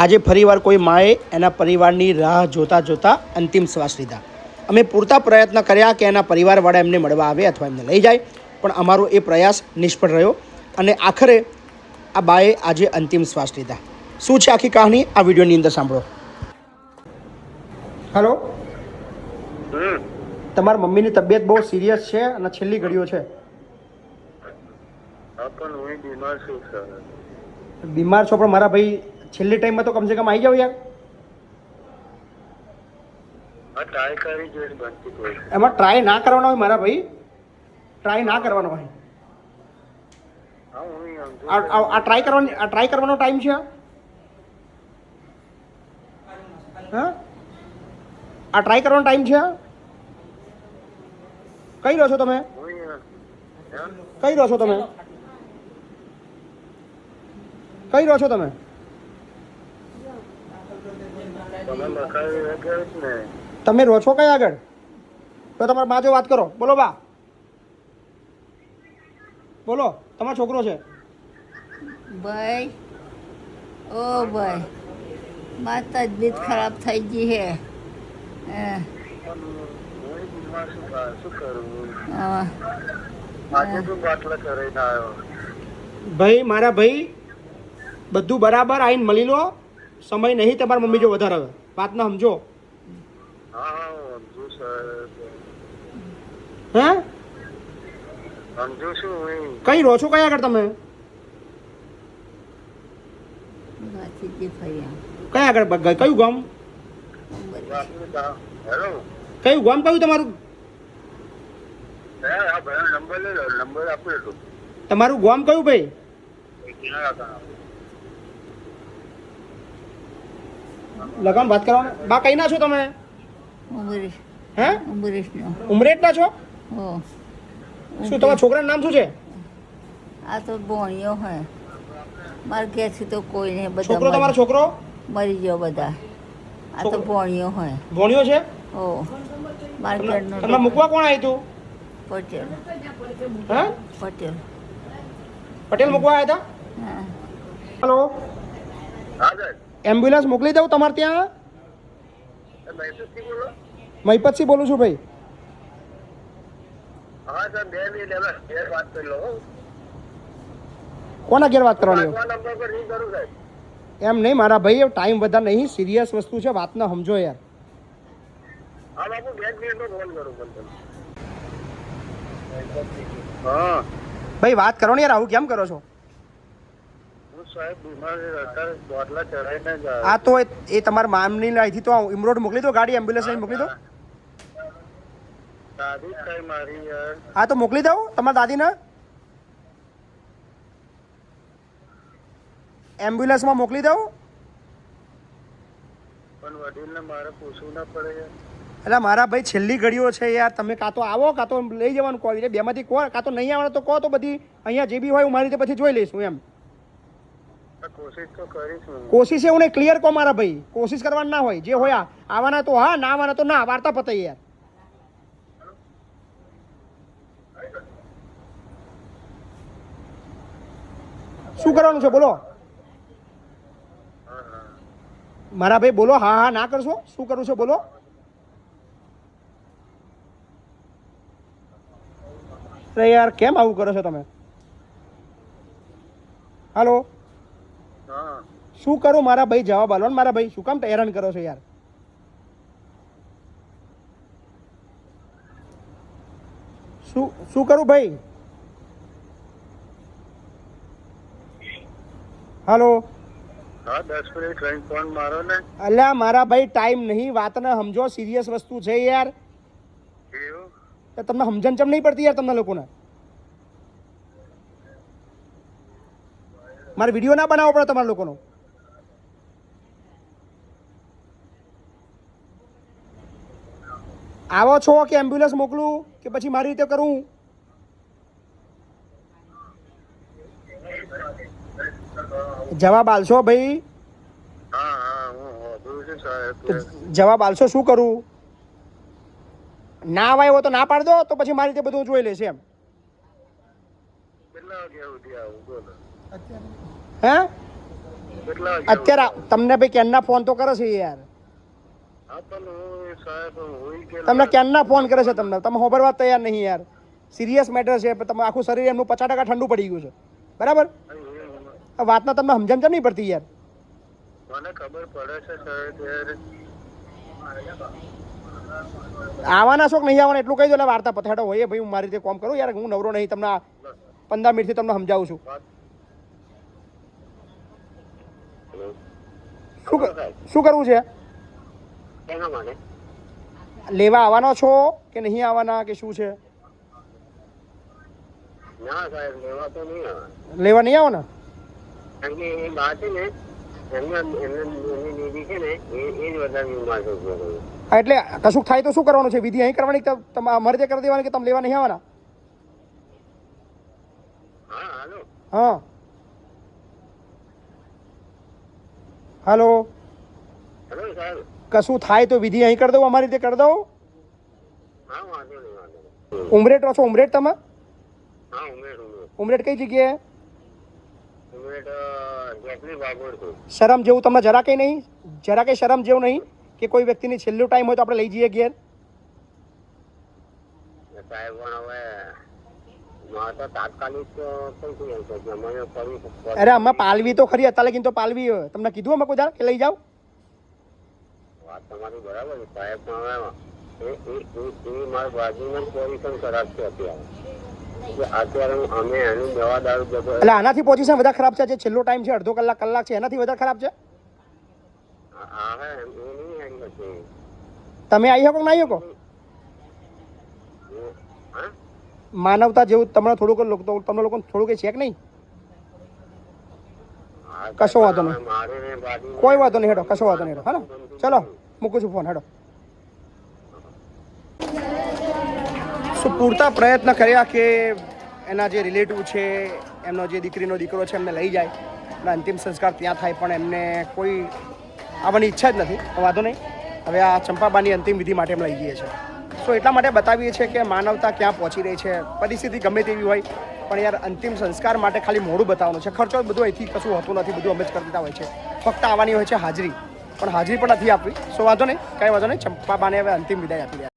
આજે ફરીવાર કોઈ માએ એના પરિવારની રાહ જોતા જોતા અંતિમ શ્વાસ લીધા. અમે પૂરતા પ્રયત્ન કર્યા કે એના પરિવારવાળા એમને મળવા આવે અથવા એમને લઈ જાય, પણ અમારો એ પ્રયાસ નિષ્ફળ રહ્યો અને આખરે આ બાએ આજે અંતિમ શ્વાસ લીધા. શું છે આખી કહાની, આ વિડીયોની અંદર સાંભળો. હેલો, તમારા મમ્મીની તબિયત બહુ સિરિયસ છે અને છેલ્લી ઘડીઓ છે. બીમાર છો પણ મારા ભાઈ છેલ્લી ટાઈમમાં તો કમસે કમ આવી જાવ યાર. એમાં ટ્રાય ના કરવાનો હોય મારા ભાઈ, ટ્રાય ના કરવાનો હોય. આ ટ્રાય કરવાનો ટાઈમ છે. હા, આ ટ્રાય કરવાનો ટાઈમ છે. કઈ રહો છો તમે? કઈ રહો છો તમે? કઈ રહો છો તમે? તમે રહો છો કઈ આગળ? તો તમારા બા જો વાત કરો. બોલો બા, બોલો. તમારો છોકરો છે ભાઈ. ઓ ભાઈ, મારી તબિયત ખરાબ થઈ ગઈ છે. ભાઈ મારા ભાઈ, બધું બરાબર આવીને મળી લો. સમય નહીં તમારા મમ્મી જો વધારે હવે વાત ના સમજો. હે કઈ રહો છો કઈ આગળ તમે? કઈ આગળ? કયું ગામ? કયું ગામ? કયું તમારું? તમારું ગામ કયું ભાઈ? લગાન વાત કરવાનું. બા કઈ ના છો તમે? હે, ઉમરેઠના છો? શું તમારા છોકરાનું નામ શું છે? આ તો ભોણિયો હોય. મારા ઘેરથી તો કોઈ નહીં. બધા છોકરો તમારો છોકરો મરી ગયો બધા. આ તો ભોણિયો હોય. ભોણિયો છે? ઓ, મારા ઘરનો તમને મૂકવા કોણ આવ્યું હતું? પટેલ. હે, પટેલ. પટેલ મૂકવા આવ્યા હતા? હા. હેલો, એમ્બ્યુલન્સ મોકલી દઉં તમારે ત્યાં? મહિપતસિંહ બોલું છું ભાઈ. કોના ઘેર વાત કરવાની? એમ નહીં મારા ભાઈ, ટાઈમ વધારે નહીં, સિરિયસ વસ્તુ છે, વાત ના સમજો યાર. ભાઈ વાત કરો ને યાર, આવું કેમ કરો છો? આ તો એ તમારા મામની અહીંથી તો ઇમરોડ મોકલી દો, ગાડી એમ્બ્યુલન્સ લઈને મોકલી દો. હા તો મોકલી દઉં તમારા દાદીને એમ્બ્યુલન્સમાં મોકલી દઉં. એટલે મારા ભાઈ છેલ્લી ઘડીઓ છે યાર, તમે કાં તો આવો કાં તો લઈ જવાનું કહો. એટલે બેમાંથી કહો, કાં તો નહીં આવવાનું તો કહો, તો બધી અહીંયા જે બી હોય હું મારી રીતે પછી જોઈ લઈશું એમ. કોશિશ એવું નહીં, ક્લિયર કહો મારા ભાઈ. કોશિશ કરવાની ના હોય, જે હોય આવવાના તો હા, ના આવવાના તો ના. વાર્તા પતાઈ યાર. શું કરવાનું છે બોલો મારા ભાઈ, બોલો. હા હા ના કરશો? શું કરવું છે બોલો? અરે યાર કેમ આવું કરો છો તમે? હાલો, શું કરું મારા ભાઈ? જવાબ આલો ને મારા ભાઈ. શું કામ હેરાન કરો છો યાર? શું કરું ભાઈ? હાલો, અલ્યા મારા ભાઈ ટાઈમ નહીં, વાત ને સમજો, સિરિયસ વસ્તુ છે યાર. તમને સમજણ ચમ નહીં પડતી યાર તમને લોકોને? મારે વિડીયો ના બનાવવો પડે તમારા લોકોનો? આવો છો કે એમ્બ્યુલન્સ મોકલું કે પછી મારી રીતે કરું? જવાબ આલશો ભાઈ? જવાબ આલશો? શું કરું? ના આવે તો ના પાડ દો, તો પછી મારી રીતે બધું જોઈ લેશે એમ. હે કેટલા અત્યારે તમને ભાઈ ક્યારના ફોન તો કરે છે યાર, હા પણ હું સાહેબ હોય કે તમને ક્યારના ફોન કરે છે તમને, તમે ખબરવા તૈયાર નહીં યાર. સિરિયસ મેટર છે, તમે આખું શરીર એમનું 50% ઠંડુ પડી ગયું છે, બરાબર? આ વાતના તમને સમજણ નહીં પડતી યાર. મને ખબર પડે છે સાહેબ યાર. આવવાના શોખ નહીં આવવાના એટલું કહી દો એટલે વાર્તા પથાડો હોય ભાઈ. હું મારી રીતે કોમ કરું યાર, હું નવરો નહીં. તમને 15 મિનિટથી તમને સમજાવું છું. શું કરવું છે? એના માટે લેવા આવવાનો છો કે નહીં આવવાના કે શું છે? ના સાહેબ લેવા તો નહીં આવે, લેવા નહીં આવવાના? કારણ કે એ બા છે ને એમની દીદી છે ને એ જ વધારે બીમાર છે. હા, એટલે કશું થાય તો શું કરવાનું છે? વિધિ અહીં કરવાની કે તમે અમારે ત્યાં કરી દેવાની કે તમે લેવા નહીં આવવાના? હા હાલો હા હાલો, હેલો સાહેબ. કશું થાય તો વિધિ અહીં કરી દઉં, અમારી રીતે કરી દઉં? હા વાંધો નહીં વાંધો નહીં. ઉમરેટ રહો છો? ઉમરેટ તમે? હા ઉમેર ઉમેર ઉમરેટ કઈ જગ્યાએ? ઉમેર જેટલી બાગોડ છું. શરમ જેવું તમને જરા કંઈ નહીં? જરા કંઈ શરમ જેવું નહીં કે કોઈ વ્યક્તિની છેલ્લો ટાઈમ હોય તો આપણે લઈ જઈએ ઘેર? સાહેબ પણ હવે મારે તો તાત્કાલિક થઈ ગયું છે કે મને ફરી અરે અમે પાલવી તો ખરી, અત્યારે લગીને તો પાલવી હોય. તમને કીધું અમે કોઈ દાડે કે લઈ જાઓ? વાત તમારી બરાબર છે સાહેબ, પણ હવે એ મારી બાજુમાં પોઝિશન ખરાબ છે અત્યારે અમે એનું દવા દારૂ બધો. એટલે આનાથી પોઝિશન વધારે ખરાબ છે? જે છેલ્લો ટાઈમ છે અડધો કલાક છે એનાથી વધારે ખરાબ છે? હા હે એ નહીં આવી શકે. તમે આવી શકો કે ના આવી શકો? હા માનવતા જેવું તમને થોડુંક તમને લોકોને થોડું કંઈ છે કે નહીં? કશો વાંધો નહીં, મારે બાજુ કોઈ વાંધો નહીં. હેડો, કશો વાંધો નહીં. હેડો, હા ને, ચલો મૂકું છું ફોન. હેડો. શું પૂરતા પ્રયત્ન કર્યા કે એના જે રિલેટિવ છે, એમનો જે દીકરીનો દીકરો છે એમને લઈ જાય અને અંતિમ સંસ્કાર ત્યાં થાય, પણ એમને કોઈ આવવાની ઈચ્છા જ નથી. વાંધો નહીં, હવે આ ચંપાબાની અંતિમ વિધિ માટે એમ લઈ જઈએ છીએ. સો એટલા માટે બતાવીએ છીએ કે માનવતા ક્યાં પહોંચી રહી છે. પરિસ્થિતિ ગમે તેવી હોય પણ યાર અંતિમ સંસ્કાર માટે ખાલી મોડું બતાવવાનું છે. ખર્ચો બધું અહીંથી કશું હોતું નથી, બધું અમે જ કરી દેતા હોય છે. ફક્ત આવવાની હોય છે હાજરી, પણ હાજરી પણ નથી આપવી. સો વાંધો નહીં, કાંઈ વાંધો નહીં. ચંપાબાને હવે અંતિમ વિદાય આપી દે.